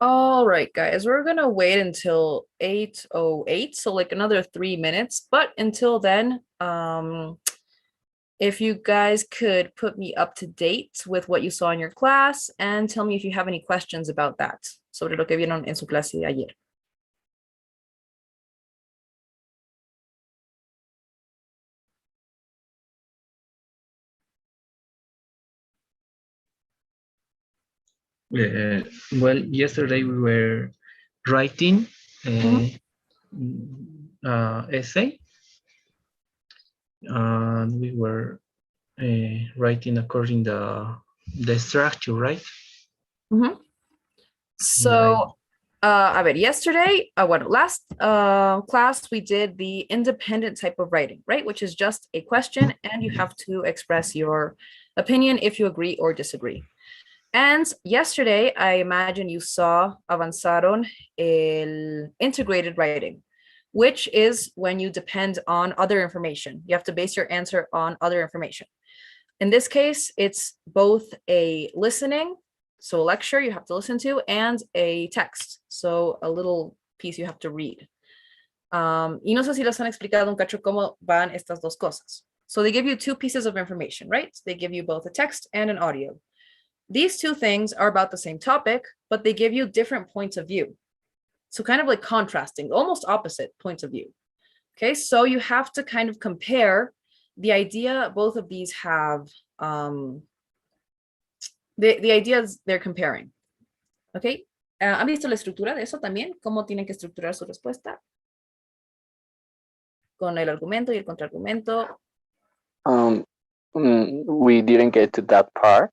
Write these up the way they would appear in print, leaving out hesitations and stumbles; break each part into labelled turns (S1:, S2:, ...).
S1: All right, guys, we're gonna wait until 8:08, so like another 3 minutes. But until then, if you guys could put me up to date with what you saw in your class and tell me if you have any questions about that, sobre lo que vieron en su clase de ayer.
S2: Uh, well, yesterday we were writing essay, and we were writing according the structure, right?
S1: So, a ver, yesterday, last class we did the independent type of writing, right? Which is just a question and you have to express your opinion if you agree or disagree. And yesterday, I imagine you saw avanzaron el integrated writing, which is when you depend on other information. You have to base your answer on other information. In this case, it's both a listening, so a lecture you have to listen to, and a text, so a little piece you have to read. Y no sé si les han explicado un cacho cómo van estas dos cosas. So they give you two pieces of information, right? They give you both a text and an audio. These two things are about the same topic, but they give you different points of view. So kind of like contrasting, almost opposite points of view. Okay, so you have to kind of compare the idea both of these have, the ideas they're comparing. Okay, ¿han visto la estructura de eso también? ¿Cómo tienen que estructurar su respuesta? Con el argumento y el contraargumento.
S3: We didn't get to that part.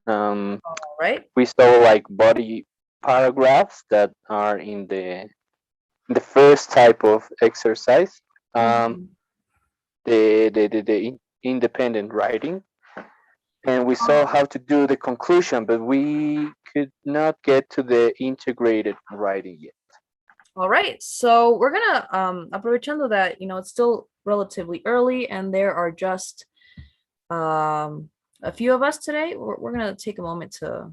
S1: All right.
S3: We saw like body paragraphs that are in the first type of exercise. The independent writing, and we saw how to do the conclusion, but we could not get to the integrated writing yet.
S1: All right, so we're gonna aprovechando that, you know, it's still relatively early and there are just a few of us today. We're gonna take a moment to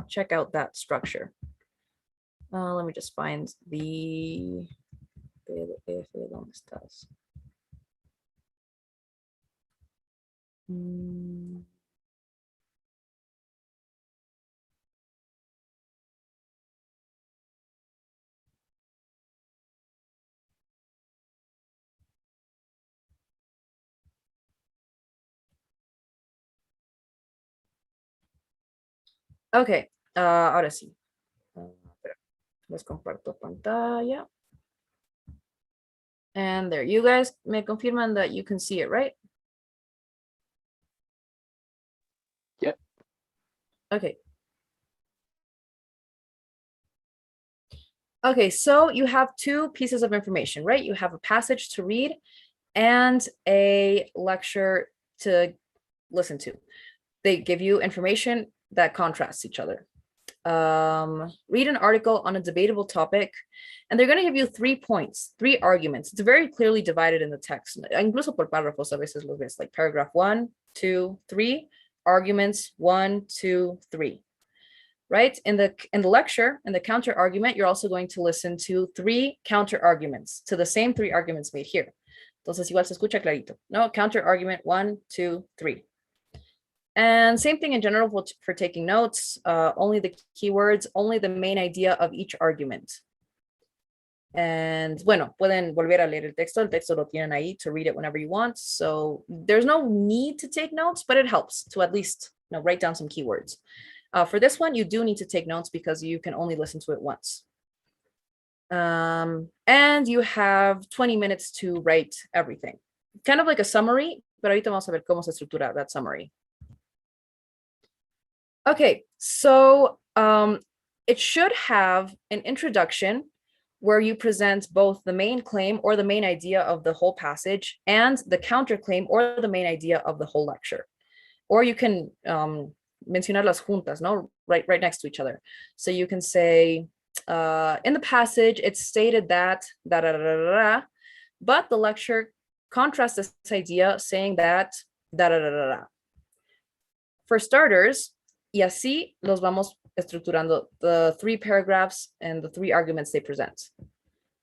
S1: check out that structure. Let me just find the ¿dónde estás? Ok, ahora sí. Les comparto pantalla. And there, you guys me confirman that you can see it, right?
S3: Yep.
S1: Okay. Okay, so you have two pieces of information, right? You have a passage to read and a lecture to listen to. They give you information that contrasts each other. Read an article on a debatable topic, and they're going to give you 3 points, 3 arguments. It's very clearly divided in the text. Incluso por párrafos a veces lo ves, like paragraph 1, 2, 3, arguments 1, 2, 3. Right? In the lecture, in the counter argument, you're also going to listen to 3 counter arguments to the same 3 arguments made here. Entonces igual se escucha clarito. No, counter argument 1, 2, 3. And same thing in general for taking notes, only the keywords, only the main idea of each argument. And bueno, pueden volver a leer el texto lo tienen ahí to read it whenever you want. So there's no need to take notes, but it helps to at least, you know, write down some keywords. For this one, you do need to take notes because you can only listen to it once. And you have 20 minutes to write everything. Kind of like a summary, pero ahorita vamos a ver cómo se estructura that summary. Okay, so it should have an introduction where you present both the main claim or the main idea of the whole passage and the counterclaim or the main idea of the whole lecture. Or you can mencionarlas juntas, no? Right next to each other. So you can say, in the passage, it's stated that, but the lecture contrasts this idea saying that, For starters, y así los vamos estructurando the 3 paragraphs and the 3 arguments they present.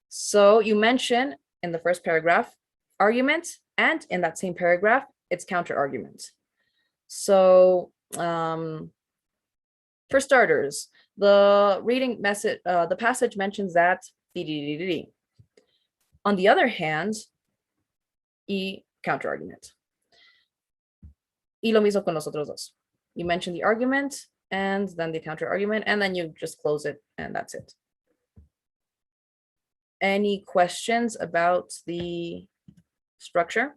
S1: So you mention in the first paragraph argument, and in that same paragraph, it's counter argument. So for starters, the reading message, the passage mentions that. On the other hand, y counter argument. Y lo mismo con los otros dos. You mention the argument and then the counter argument, and then you just close it, and that's it. Any questions about the structure?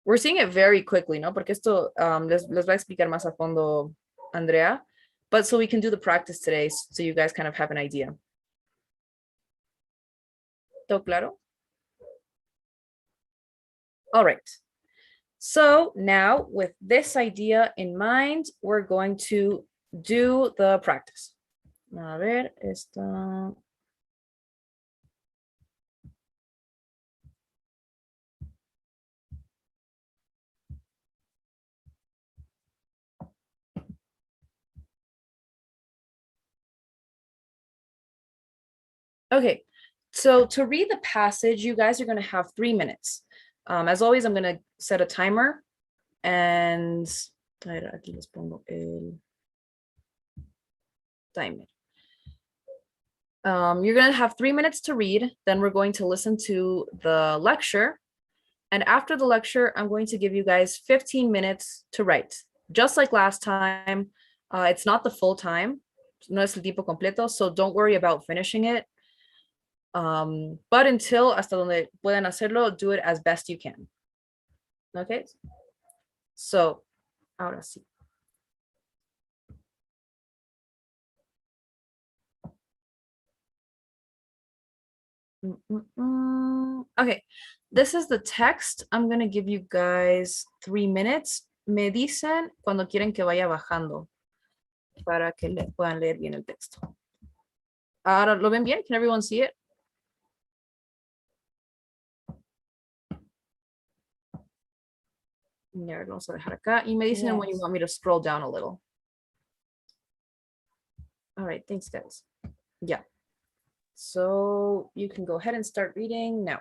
S1: We're seeing it very quickly, ¿no? Porque esto les va a explicar más a fondo Andrea, but so we can do the practice today so you guys kind of have an idea. ¿Todo claro? All right. So now with this idea in mind, we're going to do the practice. A ver, esta. Okay, so to read the passage, you guys are going to have 3 minutes. As always, I'm going to set a timer, and a ver, aquí les pongo el timer. You're going to have 3 minutes to read, then we're going to listen to the lecture, and after the lecture, I'm going to give you guys 15 minutes to write. Just like last time, it's not the full time, no es el tiempo completo, so don't worry about finishing it. But until hasta donde puedan hacerlo, do it as best you can. Okay, so ahora sí. Okay, this is the text. I'm gonna give you guys 3 minutes. Me dicen cuando quieren que vaya bajando para que le puedan leer bien el texto. Ahora, ¿lo ven bien? Can everyone see it? Ya, vamos a dejar acá. Y me dicen when you
S4: Yes.
S1: want me to scroll down a little. All right, thanks, guys. Yeah. So you can go ahead and start reading now.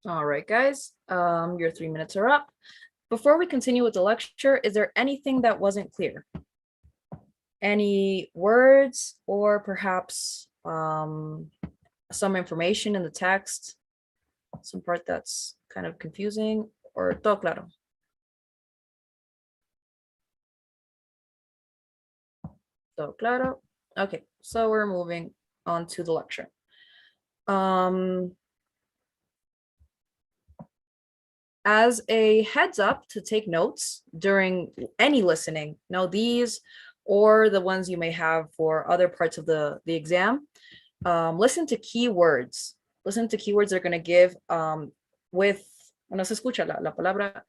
S1: All right, guys, your 3 minutes are up. Before we continue with the lecture, is there anything that wasn't clear? Any words or perhaps some information in the text, some part that's kind of confusing, or todo claro? Todo claro. Okay, so we're moving on to the lecture. As a heads up to take notes during any listening, now these or the ones you may have for other parts of the exam, listen to keywords. Listen to keywords they're going to give with, cuando se escucha la palabra,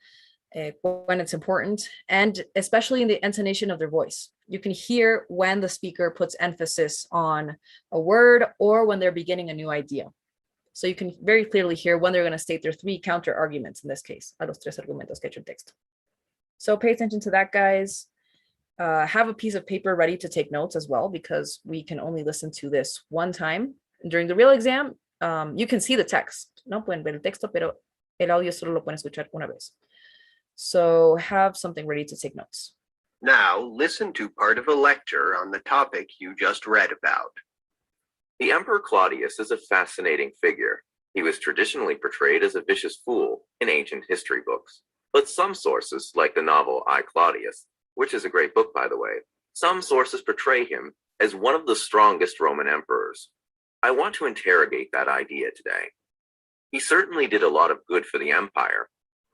S1: when it's important, and especially in the intonation of their voice. You can hear when the speaker puts emphasis on a word or when they're beginning a new idea. So you can very clearly hear when they're going to state their 3 counter arguments in this case, a los 3 argumentos que ha hecho el texto. So pay attention to that, guys. Have a piece of paper ready to take notes as well, because we can only listen to this one time. During the real exam, you can see the text. No pueden ver el texto, pero el audio solo lo pueden escuchar una vez. So have something ready to take notes.
S4: Now listen to part of a lecture on the topic you just read about.
S5: The Emperor Claudius is a fascinating figure. He was traditionally portrayed as a vicious fool in ancient history books. But some sources, like the novel I, Claudius, which is a great book, by the way, some sources portray him as one of the strongest Roman emperors. I want to interrogate that idea today. He certainly did a lot of good for the empire,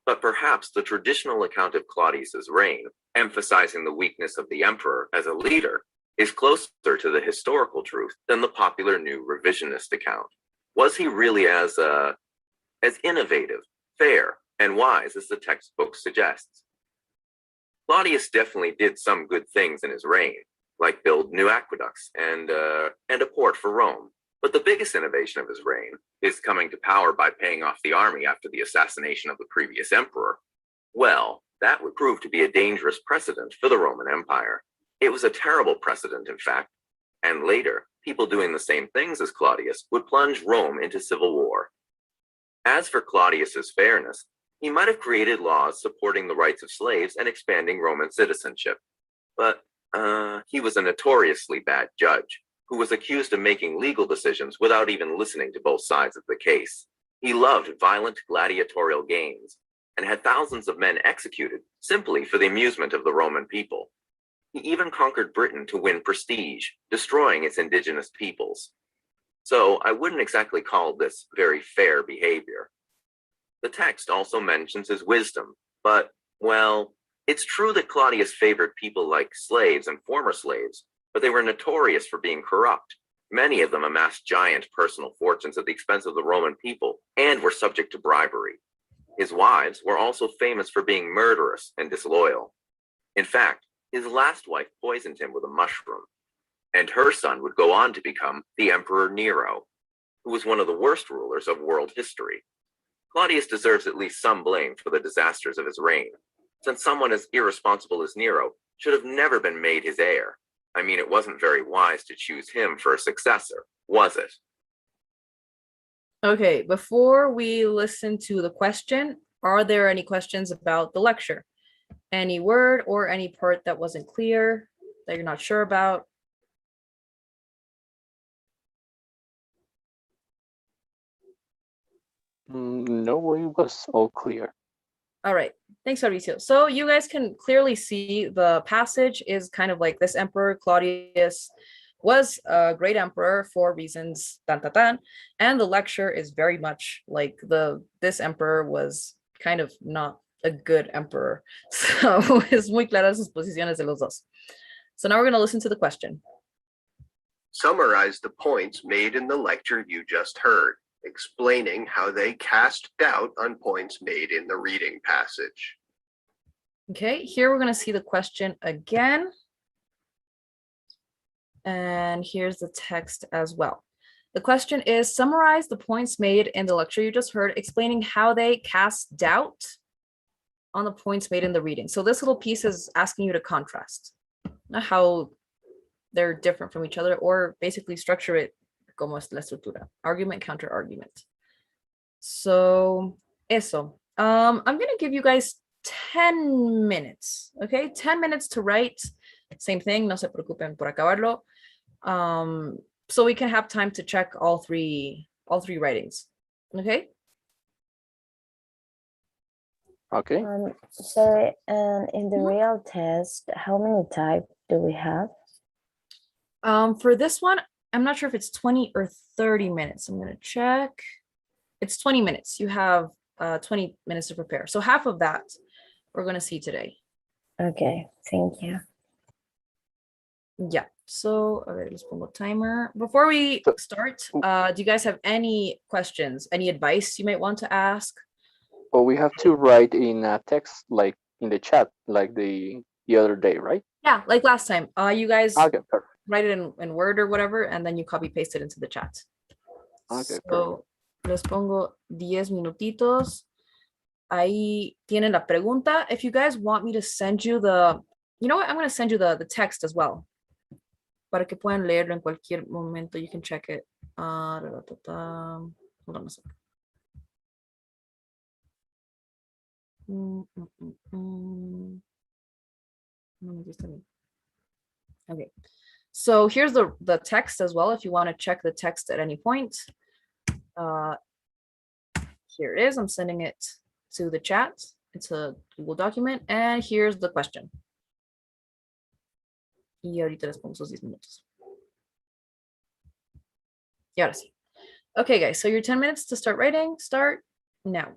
S5: but perhaps the traditional account of Claudius's reign, emphasizing the weakness of the emperor as a leader, is closer to the historical truth than the popular new revisionist account. Was he really as innovative, fair, and wise as the textbook suggests? Claudius definitely did some good things in his reign, like build new aqueducts and a port for Rome. But the biggest innovation of his reign, his coming to power by paying off the army after the assassination of the previous emperor, well, that would prove to be a dangerous precedent for the Roman Empire. It was a terrible precedent, in fact, and later, people doing the same things as Claudius would plunge Rome into civil war. As for Claudius's fairness, he might have created laws supporting the rights of slaves and expanding Roman citizenship, but he was a notoriously bad judge who was accused of making legal decisions without even listening to both sides of the case. He loved violent gladiatorial games and had thousands of men executed simply for the amusement of the Roman people. He even conquered Britain to win prestige, destroying its indigenous peoples. So I wouldn't exactly call this very fair behavior. The text also mentions his wisdom, but, well, it's true that Claudius favored people like slaves and former slaves, but they were notorious for being corrupt. Many of them amassed giant personal fortunes at the expense of the Roman people and were subject to bribery. His wives were also famous for being murderous and disloyal. In fact, his last wife poisoned him with a mushroom, and her son would go on to become the Emperor Nero, who was one of the worst rulers of world history. Claudius deserves at least some blame for the disasters of his reign, since someone as irresponsible as Nero should have never been made his heir. I mean, it wasn't very wise to choose him for a successor, was it?
S1: Okay, before we listen to the question, are there any questions about the lecture? Any word or any part that wasn't clear, that you're not sure about?
S3: No, it was all clear.
S1: All right, thanks, Fabricio. So you guys can clearly see the passage is kind of like this emperor Claudius was a great emperor for reasons and the lecture is very much like this emperor was kind of not a good emperor. So es muy clara sus posiciones de los dos. So now we're going to listen to the question.
S4: Summarize the points made in the lecture you just heard, explaining how they cast doubt on points made in the reading passage.
S1: Okay, here we're going to see the question again. And here's the text as well. The question is, summarize the points made in the lecture you just heard, explaining how they cast doubt on the points made in the reading. So this little piece is asking you to contrast, not how they're different from each other, or basically structure it como es la estructura, argument, counter argument. So, eso. I'm gonna give you guys 10 minutes, okay? 10 minutes to write. Same thing, no se preocupen por acabarlo. So we can have time to check all three writings, okay?
S3: Okay.
S6: Sorry, and in the
S1: Mhm.
S6: real test, how many types do we have?
S1: For this one, I'm not sure if it's 20 or 30 minutes. I'm gonna check. It's 20 minutes. You have 20 minutes to prepare. So half of that we're gonna see today.
S6: Okay, thank you.
S1: Yeah. So, a ver, les pongo timer. Before we
S3: So-
S1: start, do you guys have any questions, any advice you might want to ask?
S3: But we have to write in a text, like in the chat, like the other day, right?
S1: Yeah, like last time. You guys
S3: Okay, perfect.
S1: write it in Word or whatever, and then you copy paste it into the chat.
S3: Okay,
S1: So, les pongo 10 minutitos. Ahí tienen la pregunta. If you guys want me to send you you know what? I'm going to send you the text as well. Para que puedan leerlo en cualquier momento. You can check it. Hold on a second. No me gusta bien. Okay. So here's the text as well if you want to check the text at any point. Here it is. I'm sending it to the chat. It's a Google document. And here's the question. Y ahorita les pongo esos 10 minutos. Y ahora sí. Okay, guys. So your 10 minutes to start writing. Start now.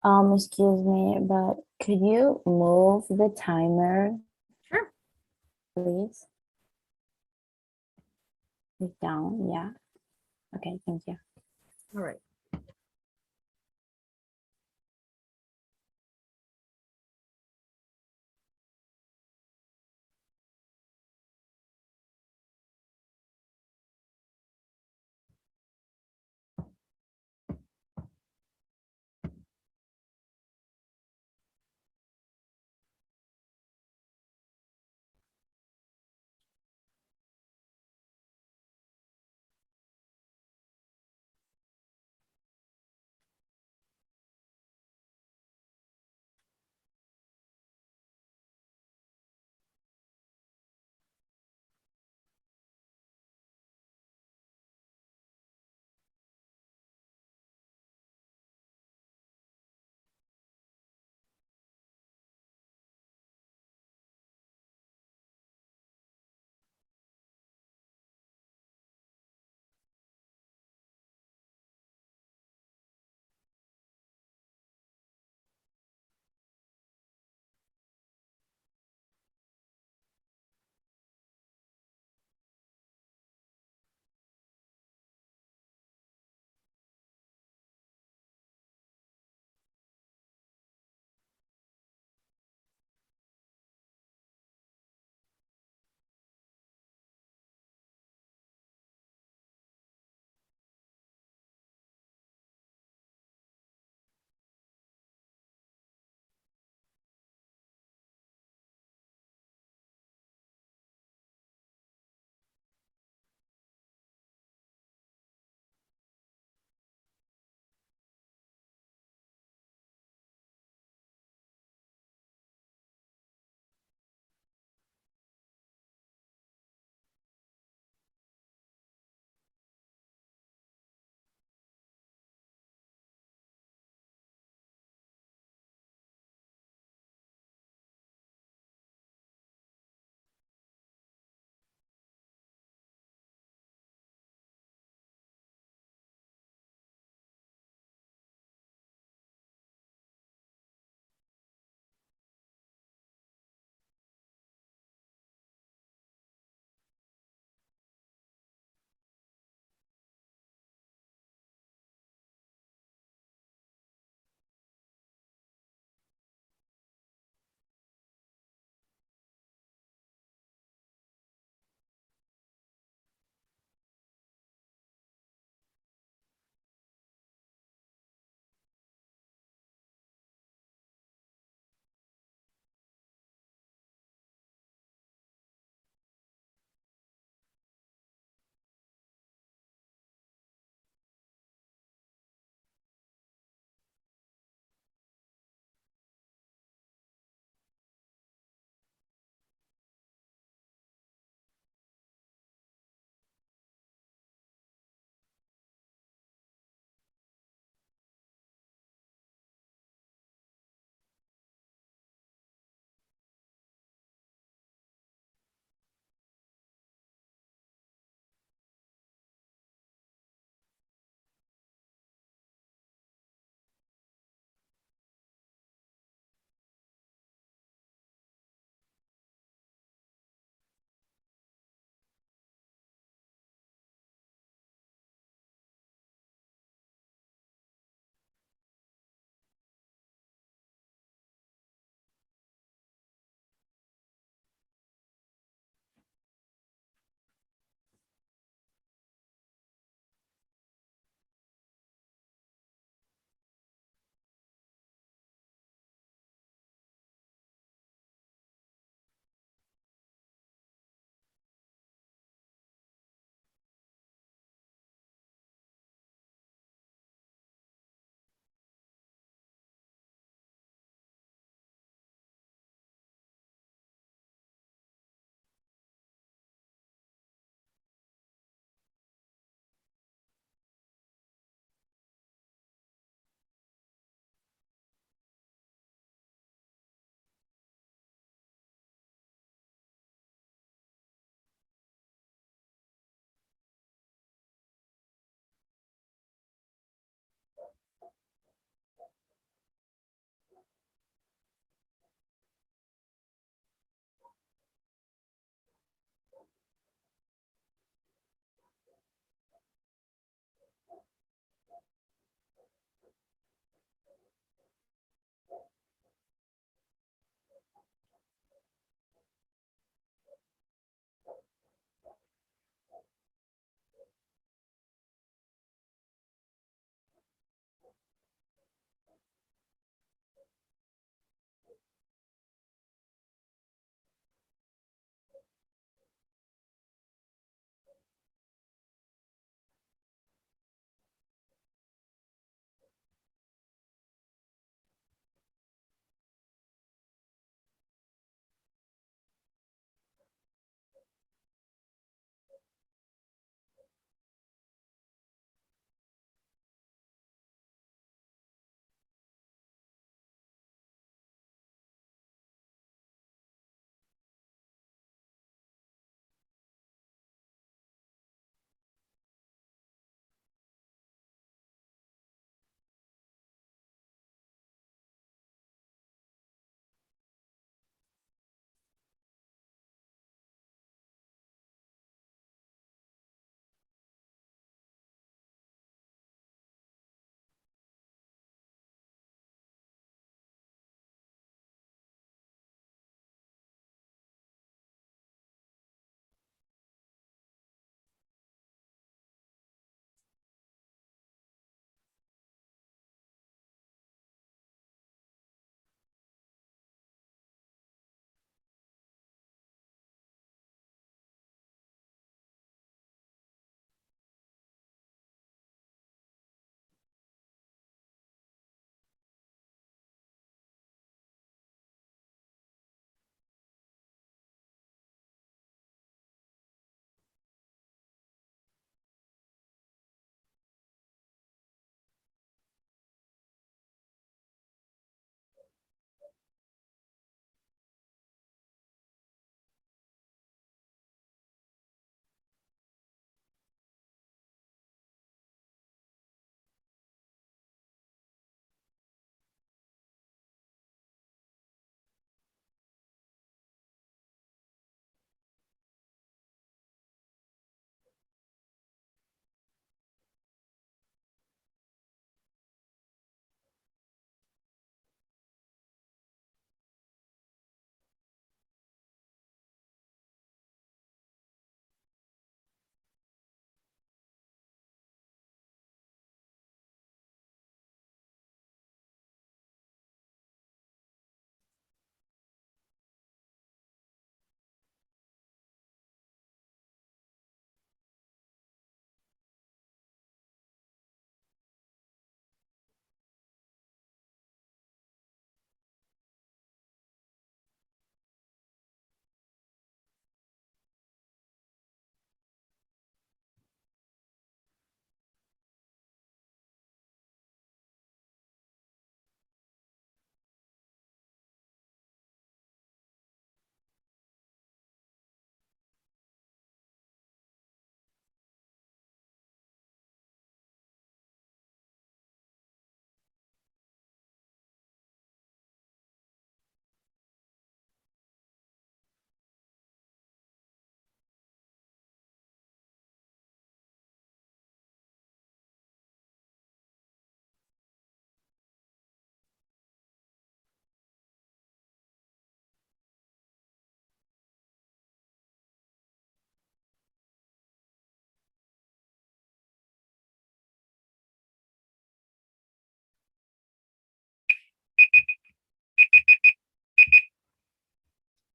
S6: Excuse me, but could you move the timer,
S1: Sure.
S6: please? It's down, yeah. Okay, thank you.
S1: All right.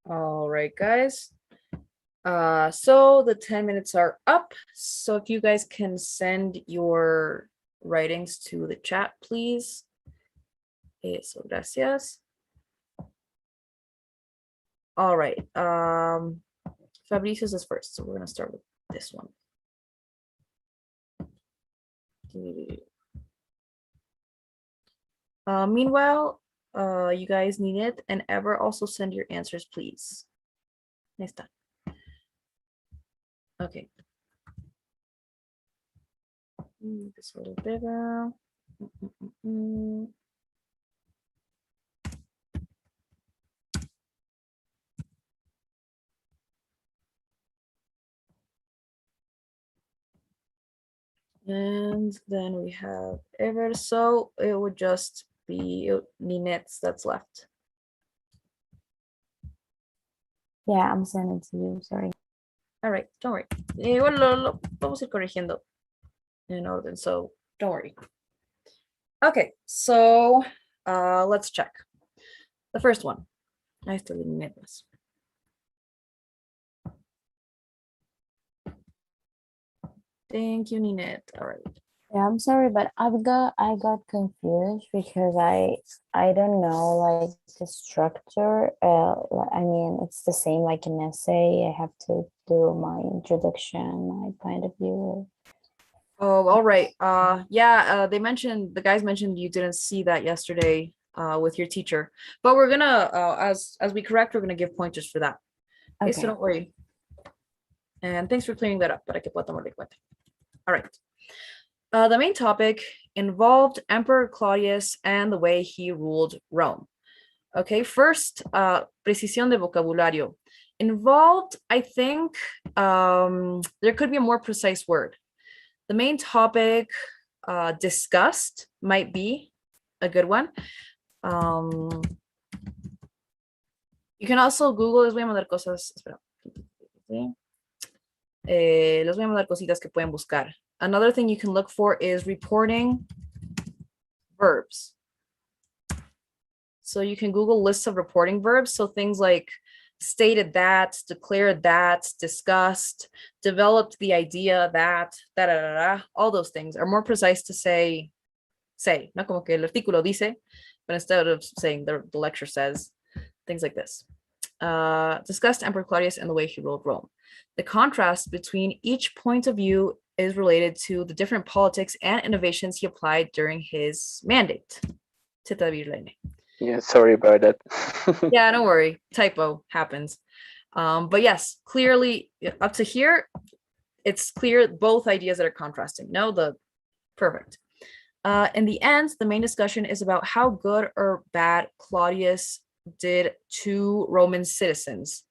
S1: All right, guys. So the 10 minutes are up. So if you guys can send your writings to the chat, please. Eso, gracias. All right. Fabricius is first, so we're gonna start with this one. Meanwhile, you guys need it and ever also send your answers, please. Next time. Okay. This a little bigger. And then we have ever, so it would just be Ninette's that's left.
S6: Yeah, I'm sending to you. Sorry.
S1: All right, don't worry. Igual lo vamos a ir corrigiendo in orden, so don't worry. Okay, so let's check. The first one. I still didn't need this. Thank you, Ninette. All right.
S6: Yeah, I'm sorry, but I got confused because I don't know like the structure. I mean, it's the same like an essay. I have to do my introduction, my point of view.
S1: Oh, all right. Yeah, the guys mentioned you didn't see that yesterday with your teacher, but we're gonna as we correct, we're gonna give pointers for that. Okay, so
S6: Okay.
S1: don't worry. And thanks for clearing that up. Para que pueda tomar de cuenta. All right. The main topic involved Emperor Claudius and the way he ruled Rome. Okay, first, precisión de vocabulario. Involved, I think there could be a more precise word. The main topic discussed might be a good one. You can also Google, les voy a mandar cosas, espera. Les voy a mandar cositas que pueden buscar. Another thing you can look for is reporting verbs. So you can Google lists of reporting verbs. So things like stated that, declared that, discussed, developed the idea that, all those things are more precise to say, no como que el artículo dice, but instead of saying the lecture says, things like this. Discussed Emperor Claudius and the way he ruled Rome. The contrast between each point of view is related to the different politics and innovations he applied during his mandate.
S3: Yeah, sorry about that.
S1: Yeah, don't worry. Typo happens. But yes, clearly up to here, it's clear both ideas that are contrasting. No, perfect. In the end, the main discussion is about how good or bad Claudius did to Roman citizens.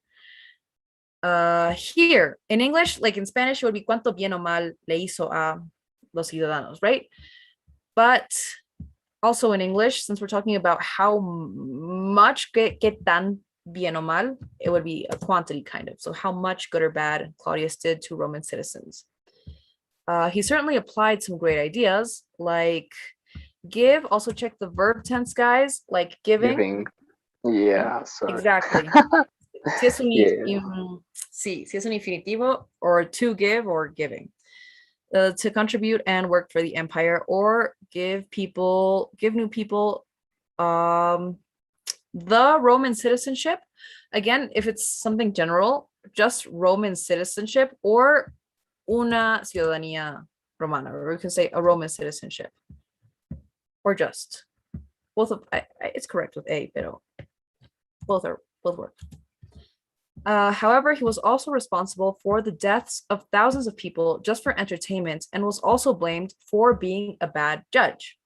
S1: Here in English, like in Spanish, it would be cuánto bien o mal le hizo a los ciudadanos, right? But also in English, since we're talking about how much que tan bien o mal, it would be a quantity kind of. So how much good or bad Claudius did to Roman citizens. He certainly applied some great ideas like give. Also check the verb tense, guys, like giving.
S3: Yeah, sorry.
S1: Exactly. Si es un, si es un infinitivo, or to give or giving. To contribute and work for the empire, or give new people the Roman citizenship. Again, if it's something general, just Roman citizenship or una ciudadanía romana, or we can say a Roman citizenship, or just both of. It's correct with a, pero both work. However, he was also responsible for the deaths of thousands of people just for entertainment, and was also blamed for being a bad judge.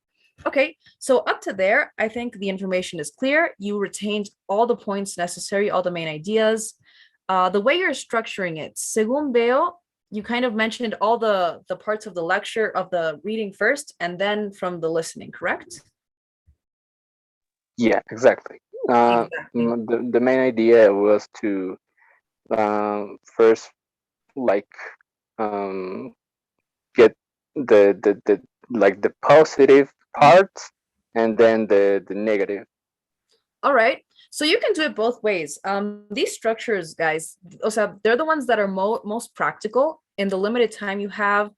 S1: Okay, so up to there, I think the information is clear. You retained all the points necessary, all the main ideas. The way you're structuring it, según veo, you kind of mentioned all the parts of the lecture of the reading first, and then from the listening, correct?
S3: Yeah, exactly. The main idea was to first like get the positive parts and then the negative.
S1: All right, So you can do it both ways. These structures, guys, o sea, they're the ones that are most practical in the limited time you have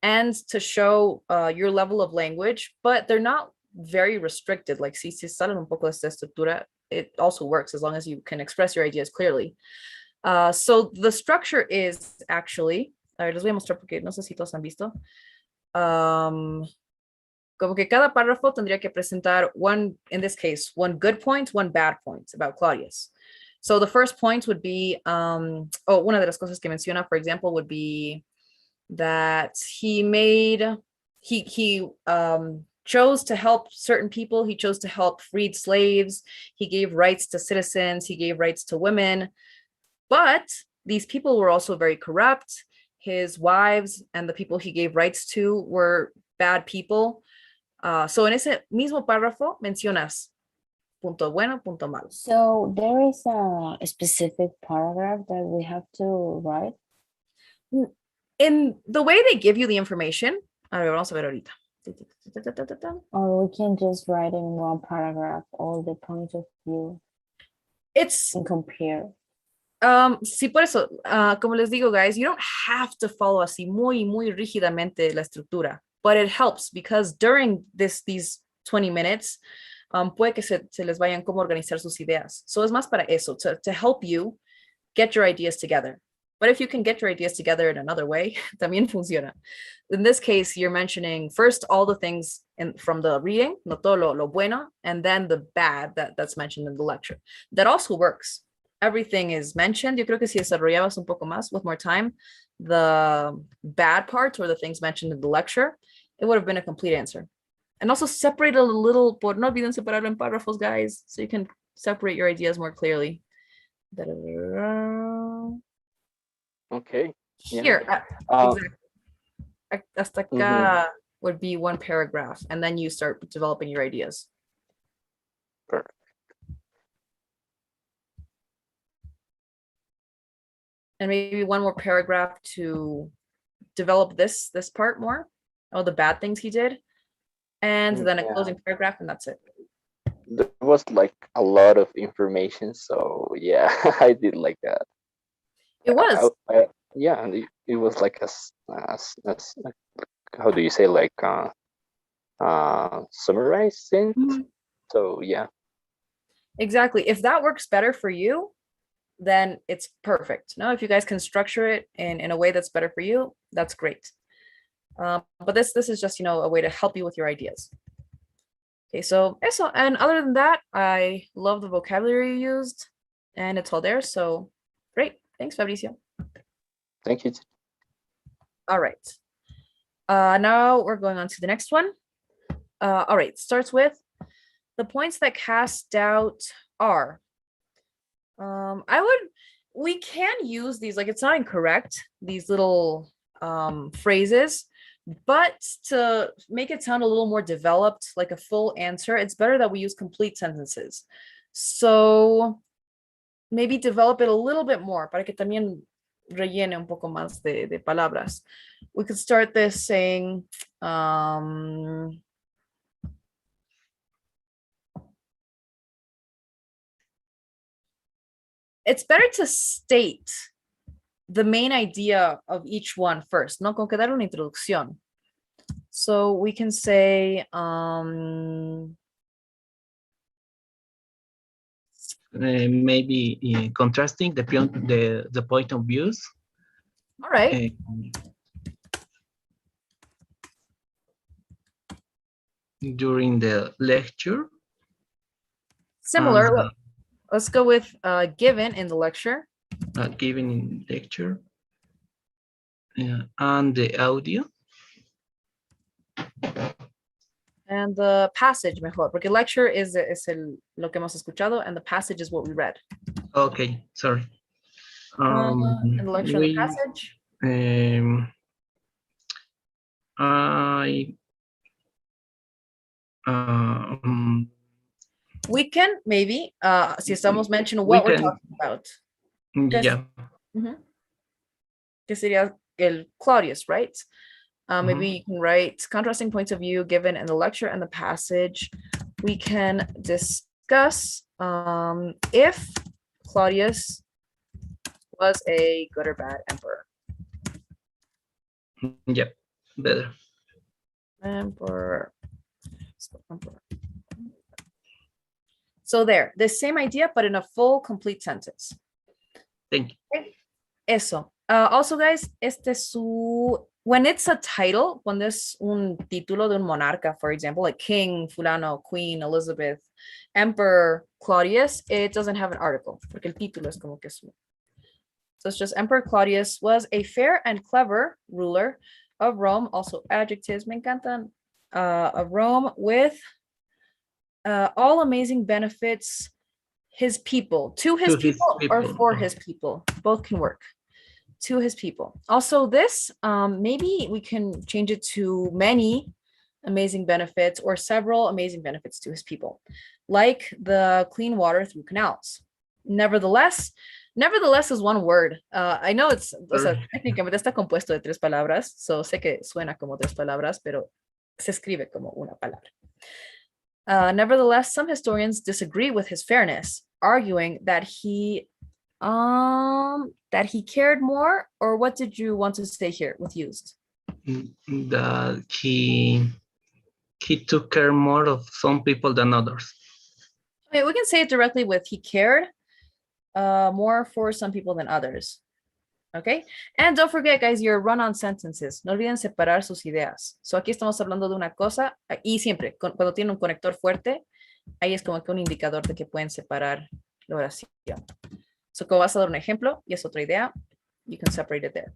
S1: and to show your level of language, but they're not very restricted. Like, si salen un poco de esta estructura, it also works as long as you can express your ideas clearly. So the structure is actually, a ver, les voy a mostrar porque no sé si todos han visto. Como que cada párrafo tendría que presentar one, in this case, one good point, one bad point about Claudius. So the first point would be, una de las cosas que menciona, for example, would be that he chose to help certain people. He chose to help freed slaves. He gave rights to citizens. He gave rights to women. But these people were also very corrupt. His wives and the people he gave rights to were bad people. So en ese mismo párrafo mencionas punto bueno, punto malo.
S6: So there is a specific paragraph that we have to write.
S1: In the way they give you the information, a ver, vamos a ver ahorita.
S6: Or we can just write in one paragraph all the points of view
S1: It's
S6: and compare.
S1: sí, por eso, como les digo, guys, you don't have to follow así muy rígidamente la estructura, but it helps because during these 20 minutes, puede que se les vayan cómo organizar sus ideas. So es más para eso, to help you get your ideas together. But if you can get your ideas together in another way, también funciona. In this case, you're mentioning first all the things from the reading, no todo lo bueno, and then the bad that's mentioned in the lecture. That also works. Everything is mentioned. Yo creo que si desarrollabas un poco más with more time, the bad parts or the things mentioned in the lecture, it would have been a complete answer. And also separate a little, por no olviden separarlo en párrafos, guys, so you can separate your ideas more clearly.
S3: Okay. Yeah.
S1: Here,
S3: Um,
S1: exactly. Hasta acá would be one paragraph, and then you start developing your ideas.
S3: Perfect.
S1: And maybe one more paragraph to develop this part more, all the bad things he did, and then a
S3: Yeah.
S1: closing paragraph, and that's it.
S3: There was like a lot of information, so yeah, I did like that.
S1: It was.
S3: Yeah, it was like how do you say, like summarizing.
S1: Mhm.
S3: So yeah.
S1: Exactly. If that works better for you, then it's perfect. No, if you guys can structure it in a way that's better for you, that's great. But this is just, a way to help you with your ideas. Okay, so eso, and other than that, I love the vocabulary you used, and it's all there. So great. Thanks, Fabricio.
S3: Thank you.
S1: All right. Now we're going on to the next one. All right, starts with the points that cast doubt are. We can use these, like, it's not incorrect, these little phrases, but to make it sound a little more developed, like a full answer, it's better that we use complete sentences. So maybe develop it a little bit more para que también rellene un poco más de palabras. We could start this saying, it's better to state the main idea of each one first, no con que dar una introducción. So we can say,
S2: maybe contrasting the point of views.
S1: all right.
S2: During the lecture.
S1: Similar. Let's go with given in the lecture.
S2: Given in lecture. And the audio.
S1: And the passage mejor, porque lecture is lo que hemos escuchado, and the passage is what we read.
S2: Okay, sorry.
S1: And the lecture and the passage. We can maybe, si estamos mentioning what we're talking about.
S2: Yeah.
S1: Que sería el Claudius, right? Maybe you can write contrasting points of view given in the lecture and the passage. We can discuss if Claudius was a good or bad emperor.
S2: Yep, better.
S1: Emperor. So there, the same idea, but in a full, complete sentence.
S2: Thank you.
S1: Eso. Also, guys, when it's a title, cuando es un título de un monarca, for example, like King, Fulano, Queen, Elizabeth, Emperor, Claudius, it doesn't have an article, porque el título es como que su. So it's just Emperor Claudius was a fair and clever ruler of Rome. Also adjectives, me encantan, of Rome with all amazing benefits, his people, to his people or for his people, both can work. To his people. Also this, maybe we can change it to many amazing benefits or several amazing benefits to his people, like the clean water through canals. Nevertheless is one word. I know it's, o sea, técnicamente está compuesto de 3 palabras, so sé que suena como 3 palabras, pero se escribe como una palabra. Nevertheless, some historians disagree with his fairness, arguing that he cared more, or what did you want to say here with used?
S2: That he took care more of some people than others.
S1: Okay, we can say it directly with he cared more for some people than others. Okay, and don't forget, guys, your run-on sentences. No olviden separar sus ideas. So aquí estamos hablando de una cosa, y siempre, cuando tiene un conector fuerte, ahí es como que un indicador de que pueden separar la oración. So, como vas a dar un ejemplo y es otra idea, you can separate it there.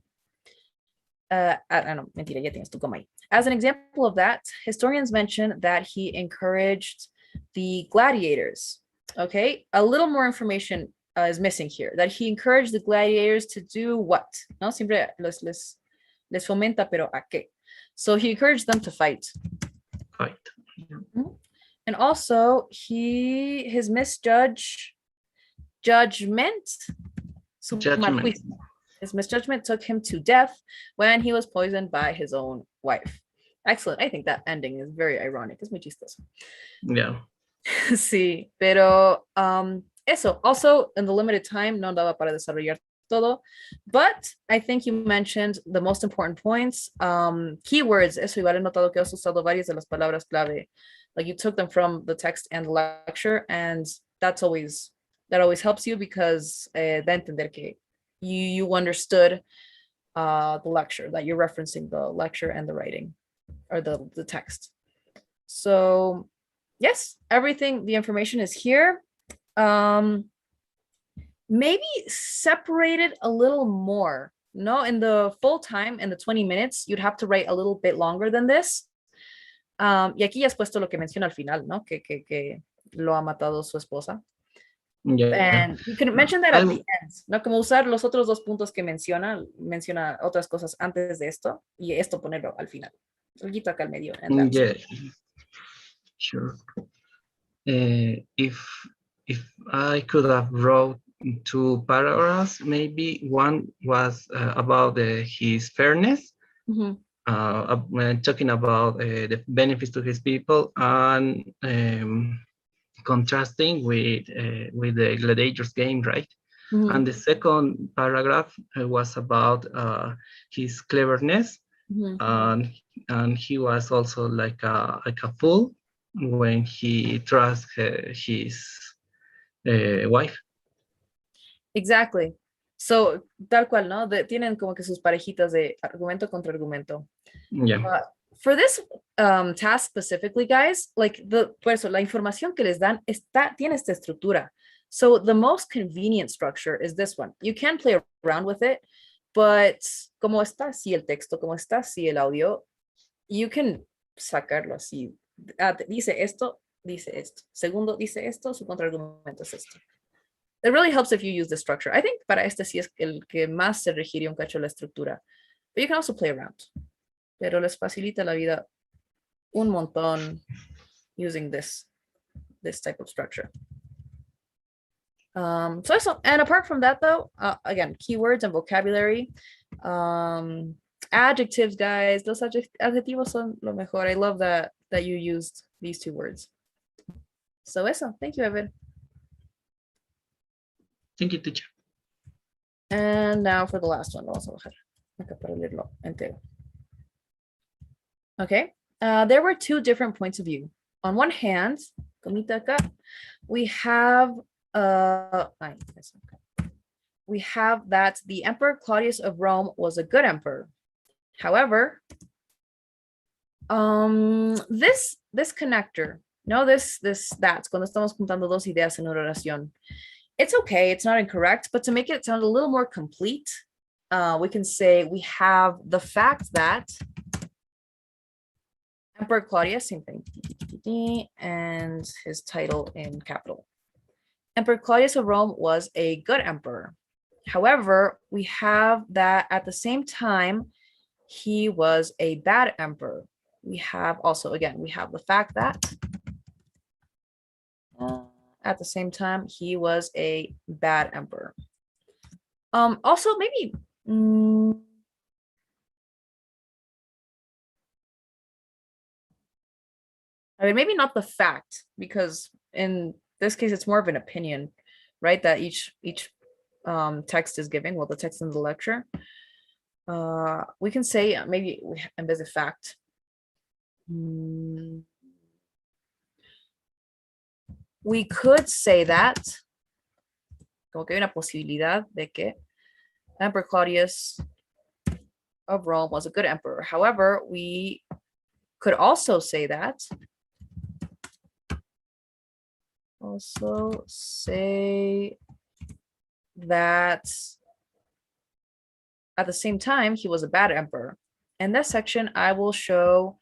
S1: No, mentira, ya tienes tu coma ahí. As an example of that, historians mention that he encouraged the gladiators. Okay, a little more information is missing here. That he encouraged the gladiators to do what? No, siempre les fomenta, pero ¿a qué? So he encouraged them to fight.
S2: Right.
S1: And also his judgment. His misjudgment took him to death when he was poisoned by his own wife. Excellent. I think that ending is very ironic. Es muy chistoso.
S2: Yeah.
S1: Sí, pero eso. Also, in the limited time, no daba para desarrollar todo, but I think you mentioned the most important points. Keywords, eso igual he notado que has usado varias de las palabras clave. Like you took them from the text and the lecture, and that always helps you because da entender que you understood the lecture, that you're referencing the lecture and the writing or the text. So yes, everything, the information is here. Maybe separate it a little more. No, in the full time, in the 20 minutes, you'd have to write a little bit longer than this. Y aquí ya has puesto lo que menciona al final, ¿no? Que lo ha matado su esposa.
S2: Yeah.
S1: And you can mention that at the end, ¿no? Como usar los otros 2 puntos que menciona otras cosas antes de esto y esto ponerlo al final. Algo acá al medio.
S2: Yeah, sure. If I could have wrote 2 paragraphs, maybe one was about his fairness, talking about the benefits to his people, and contrasting with the gladiators game, right? And the second paragraph was about his cleverness, and he was also like a fool when he trusts his wife.
S1: Exactly. So, tal cual, ¿no? Tienen como que sus parejitas de argumento contra argumento.
S2: Yeah.
S1: For this task specifically, guys, like por eso, la información que les dan tiene esta estructura. So the most convenient structure is this one. You can play around with it, but como está así el texto, como está así el audio, you can sacarlo así. Dice esto. Segundo, dice esto, su contraargumento es esto. It really helps if you use the structure. I think para este sí es el que más se regiría un cacho la estructura. But you can also play around. Pero les facilita la vida un montón using this type of structure. So eso, and apart from that though, again, keywords and vocabulary, adjectives, guys, los adjetivos son lo mejor. I love that you used these 2 words. So eso, thank you, Evan.
S2: Thank you, teacher.
S1: And now for the last one. Vamos a bajar acá para leerlo entero. Okay. There were two different points of view. On one hand, comita acá, we have that the Emperor Claudius of Rome was a good emperor. However, this connector, no, that's cuando estamos juntando dos ideas en una oración. It's okay, it's not incorrect, but to make it sound a little more complete, we can say we have the fact that Emperor Claudius, same thing, and his title in capital. Emperor Claudius of Rome was a good emperor. However, we have that at the same time, he was a bad emperor. We have also, again, we have the fact that at the same time, he was a bad emperor. Also, maybe, I mean, maybe not the fact, because in this case, it's more of an opinion, right? That each text is giving, well, the text in the lecture. We can say maybe en vez de fact. We could say that, como que hay una posibilidad de que Emperor Claudius of Rome was a good emperor. However, we could also say that, at the same time, he was a bad emperor. In this section, I will show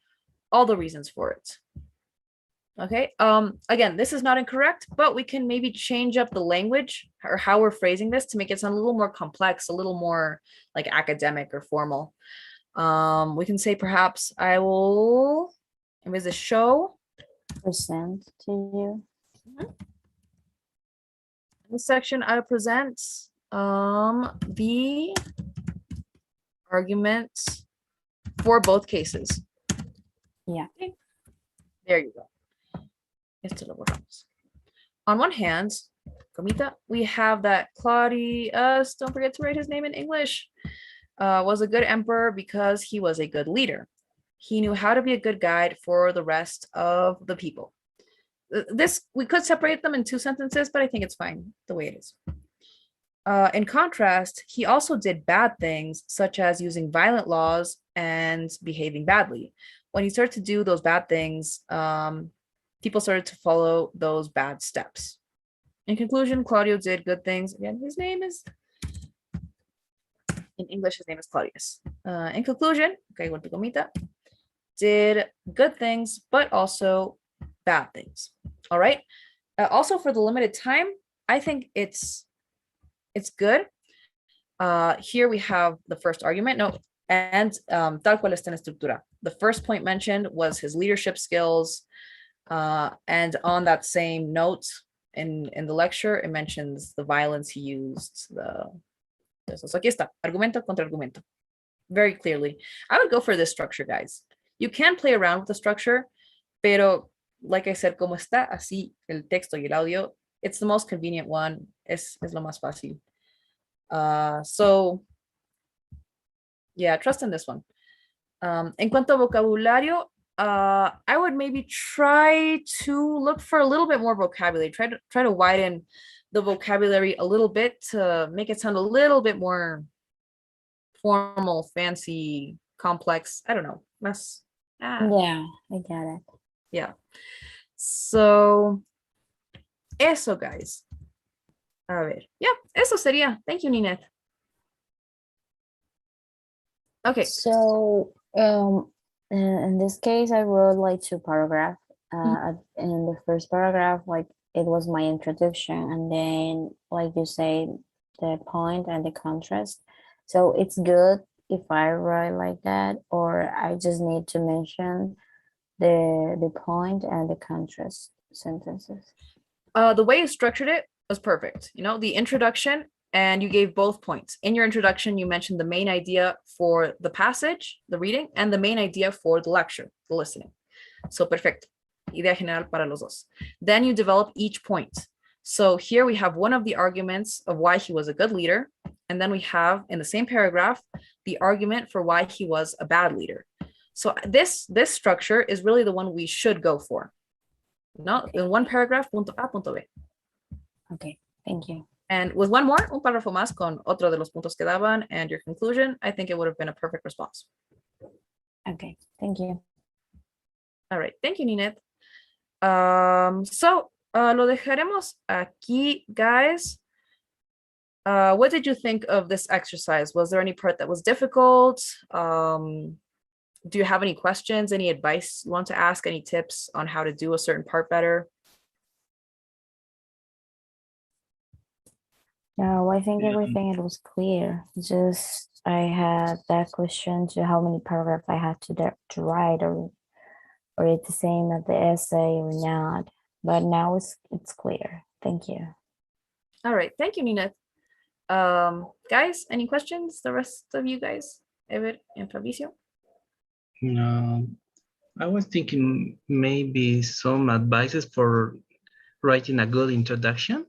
S1: all the reasons for it. Okay, again, this is not incorrect, but we can maybe change up the language or how we're phrasing this to make it sound a little more complex, a little more like academic or formal. We can say perhaps I will, in vez de show,
S6: Present to you.
S1: in this section, I present the arguments for both cases.
S6: Yeah.
S1: Okay. There you go. Esto lo borramos. On one hand, comita, we have that Claudius, don't forget to write his name in English, was a good emperor because he was a good leader. He knew how to be a good guide for the rest of the people. This, we could separate them in two sentences, but I think it's fine the way it is. In contrast, he also did bad things, such as using violent laws and behaving badly. When he started to do those bad things, people started to follow those bad steps. In conclusion, Claudio did good things. Again, his name is, in English, his name is Claudius. In conclusion, okay, what comita, did good things, but also bad things. All right. Also, for the limited time, I think it's good. Here we have the first argument. No, and tal cual está en estructura. The first point mentioned was his leadership skills. And on that same note in the lecture, it mentions the violence he used. So aquí está, argumento contra argumento. Very clearly. I would go for this structure, guys. You can play around with the structure, pero like I said, como está así el texto y el audio, it's the most convenient one. Es lo más fácil. So yeah, trust in this one. En cuanto a vocabulario, I would maybe try to look for a little bit more vocabulary. Try to widen the vocabulary a little bit to make it sound a little bit more formal, fancy, complex. I don't know.
S6: Yeah, I get it.
S1: Yeah. So, eso, guys. A ver. Yeah, eso sería. Thank you, Ninette. Okay.
S6: So, in this case, I wrote like two paragraphs. In the first paragraph, like it was my introduction, and then, like you say, the point and the contrast. So it's good if I write like that, or I just need to mention the point and the contrast sentences.
S1: The way you structured it was perfect. You know, the introduction, and you gave both points. In your introduction, you mentioned the main idea for the passage, the reading, and the main idea for the lecture, the listening. So perfecto. Idea general para los dos. Then you develop each point. So here we have one of the arguments of why he was a good leader. And then we have in the same paragraph, the argument for why he was a bad leader. So this structure is really the one we should go for. No, in one paragraph, punto A, punto B.
S6: Okay, thank you.
S1: And with one more, un párrafo más con otro de los puntos que daban and your conclusion, I think it would have been a perfect response.
S6: Okay, thank you.
S1: All right, thank you, Ninette. Lo dejaremos aquí, guys. What did you think of this exercise? Was there any part that was difficult? Do you have any questions, any advice you want to ask, any tips on how to do a certain part better?
S6: No, I think
S2: Yeah.
S6: everything it was clear. Just I had that question to how many paragraphs I had to write, or it's the same as the essay or not. But now it's clear. Thank you.
S1: All right, thank you, Ninette. Guys, any questions? The rest of you guys, Ever and Fabricio?
S2: No, I was thinking maybe some advices for writing a good introduction.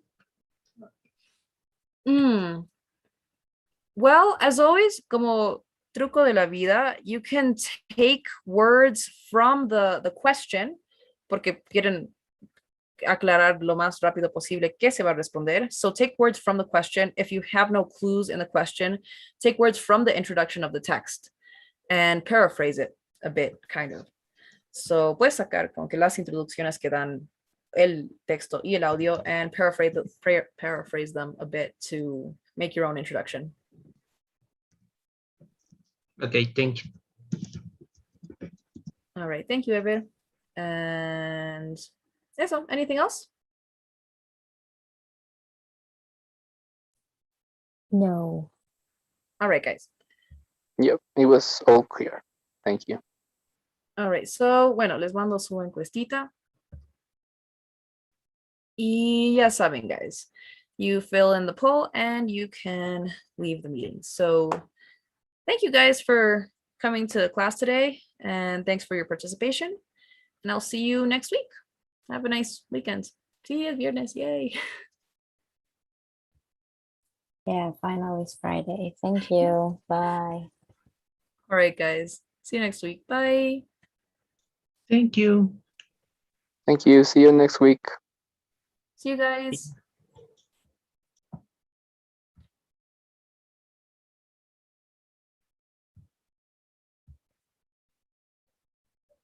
S1: Well, as always, como truco de la vida, you can take words from the question, porque quieren aclarar lo más rápido posible que se va a responder. So take words from the question. If you have no clues in the question, take words from the introduction of the text and paraphrase it a bit, kind of. So puedes sacar como que las introducciones que dan el texto y el audio and paraphrase them a bit to make your own introduction.
S2: Okay, thank you.
S1: All right, thank you, Ever. And eso, anything else?
S6: No.
S1: All right, guys.
S3: Yep, it was all clear. Thank you.
S1: All right, so, bueno, les mando su encuestita. Y ya saben, guys, you fill in the poll and you can leave the meeting. So thank you guys for coming to class today, and thanks for your participation. And I'll see you next week. Have a nice weekend. See you viernes, yay.
S6: Yeah, finally it's Friday. Thank you. Bye.
S1: All right, guys. See you next week. Bye.
S2: Thank you.
S3: Thank you. See you next week.
S1: See you guys.